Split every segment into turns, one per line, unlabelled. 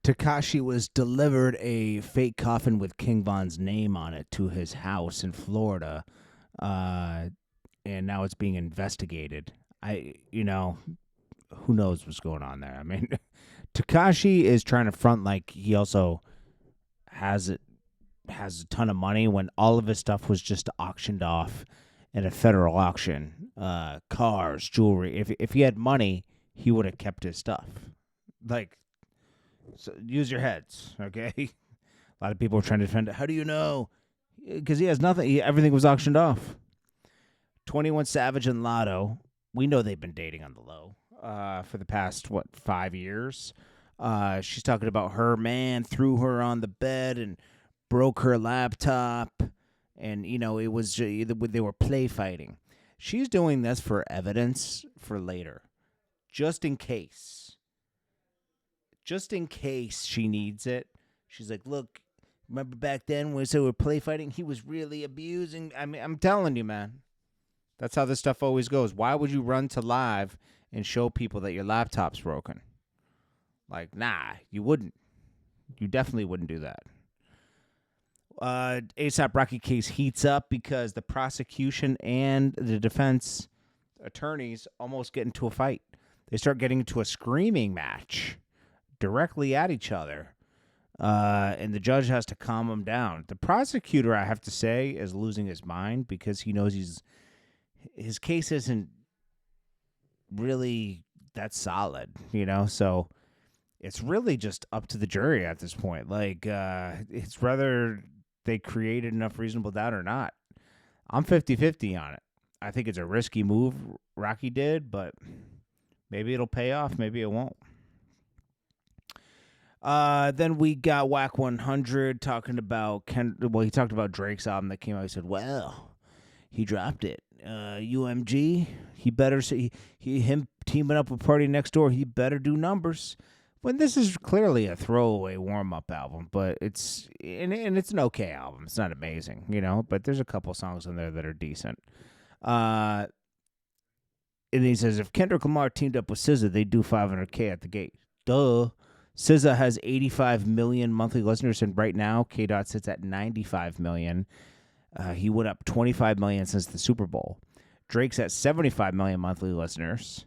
Takashi was delivered a fake coffin with King Von's name on it to his house in Florida, uh, and now it's being investigated. Who knows what's going on there? I mean, Takashi is trying to front like he also has a ton of money when all of his stuff was just auctioned off at a federal auction. Cars, jewelry. If he had money, he would have kept his stuff. Like, so use your heads, okay? A lot of people are trying to defend it. How do you know? Because he has nothing. Everything was auctioned off. 21 Savage and Lotto. We know they've been dating on the low for the past, 5 years. She's talking about her man threw her on the bed and broke her laptop. And, it was they were play fighting. She's doing this for evidence for later, just in case. Just in case she needs it. She's like, look, remember back then when we were play fighting? He was really abusing. I mean, I'm telling you, man. That's how this stuff always goes. Why would you run to live and show people that your laptop's broken? Like, nah, you wouldn't. You definitely wouldn't do that. ASAP Rocky case heats up because the prosecution and the defense attorneys almost get into a fight. They start getting into a screaming match directly at each other, and the judge has to calm them down. The prosecutor, I have to say, is losing his mind because he knows his case isn't really that solid, so it's really just up to the jury at this point. Like, it's whether they created enough reasonable doubt or not. I'm 50-50 on it. I think it's a risky move Rocky did, but maybe it'll pay off, maybe it won't. Then we got Whack 100 talking about he talked about Drake's album that came out. He said, well, he dropped it. UMG, he better say him teaming up with Party Next Door, he better do numbers. When this is clearly a throwaway warm-up album, but it's an okay album. It's not amazing, but there's a couple songs on there that are decent. And he says, if Kendrick Lamar teamed up with SZA, they'd do $500K at the gate. Duh. SZA has 85 million monthly listeners, and right now, K-Dot sits at 95 million. He went up 25 million since the Super Bowl. Drake's at 75 million monthly listeners,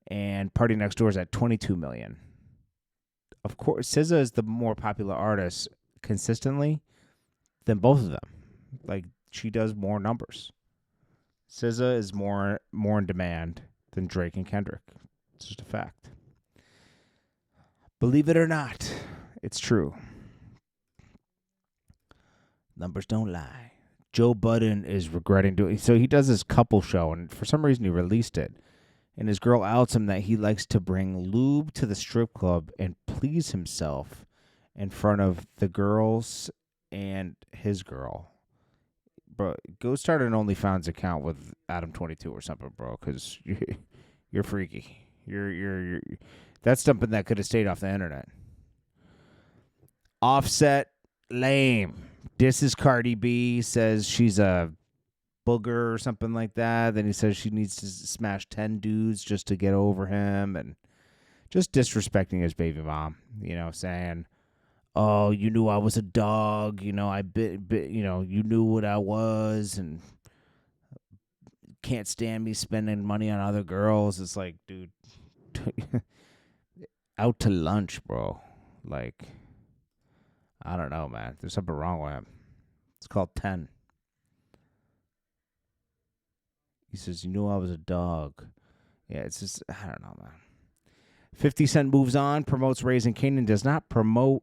and Party Next Door is at 22 million. Of course, SZA is the more popular artist consistently than both of them. Like, she does more numbers. SZA is more in demand than Drake and Kendrick. It's just a fact. Believe it or not, it's true. Numbers don't lie. Joe Budden is regretting doing so. He does this couple show, and for some reason he released it. And his girl outs him that he likes to bring lube to the strip club and please himself in front of the girls and his girl. Bro, go start an OnlyFans account with Adam22 or something, bro, because you're freaky. You're that's something that could have stayed off the internet. Offset, lame. Disses Cardi B, says she's a booger or something like that. Then he says she needs to smash 10 dudes just to get over him, and just disrespecting his baby mom, saying, oh, you knew I was a dog, I bit, you knew what I was, and can't stand me spending money on other girls. It's like, dude, out to lunch, bro. Like, I don't know, man. There's something wrong with him. It's called 10. He says, you knew I was a dog. Yeah, it's just, I don't know, man. 50 Cent moves on, promotes Raising Kanan, does not promote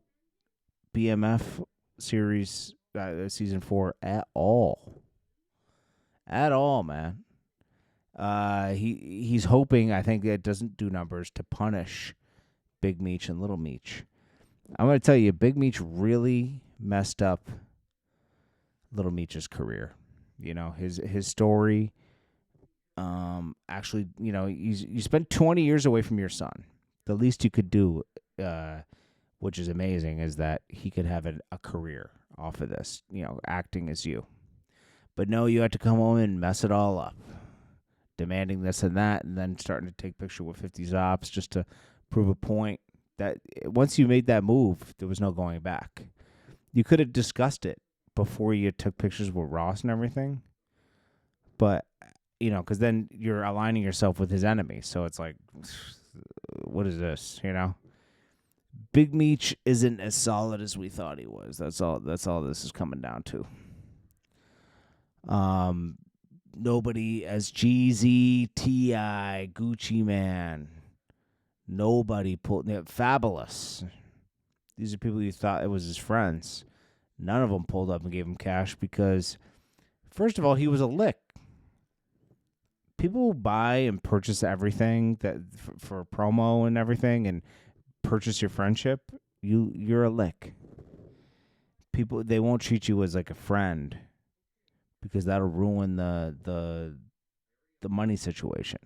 BMF series season 4 at all. At all, man. He's hoping, I think, that it doesn't do numbers to punish Big Meech and Little Meech. I'm going to tell you, Big Meech really messed up Little Meech's career. His story. Actually, you spent 20 years away from your son. The least you could do, which is amazing, is that he could have a career off of this, acting as you. But no, you had to come home and mess it all up, demanding this and that, and then starting to take picture with 50's ops just to prove a point. That once you made that move, there was no going back. You could have discussed it before you took pictures with Ross and everything, but because then you're aligning yourself with his enemy. So it's like, what is this? Big Meech isn't as solid as we thought he was. That's all. That's all this is coming down to. Nobody as Jeezy, T.I., Gucci Man. Nobody pulled. Fabulous. These are people you thought it was his friends. None of them pulled up and gave him cash because, first of all, he was a lick. People buy and purchase everything that for promo and everything, and purchase your friendship. You're a lick. People, they won't treat you as like a friend because that'll ruin the money situation.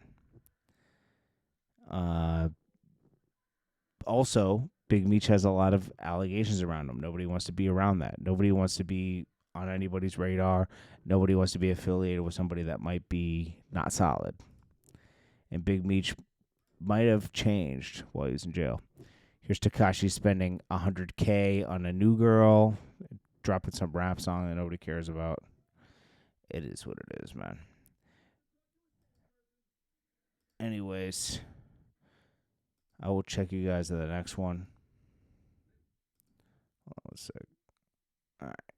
Also, Big Meech has a lot of allegations around him. Nobody wants to be around that. Nobody wants to be on anybody's radar. Nobody wants to be affiliated with somebody that might be not solid. And Big Meech might have changed while he was in jail. Here's Tekashi spending $100K on a new girl, dropping some rap song that nobody cares about. It is what it is, man. Anyways, I will check you guys at the next one. Hold on a sec. All right.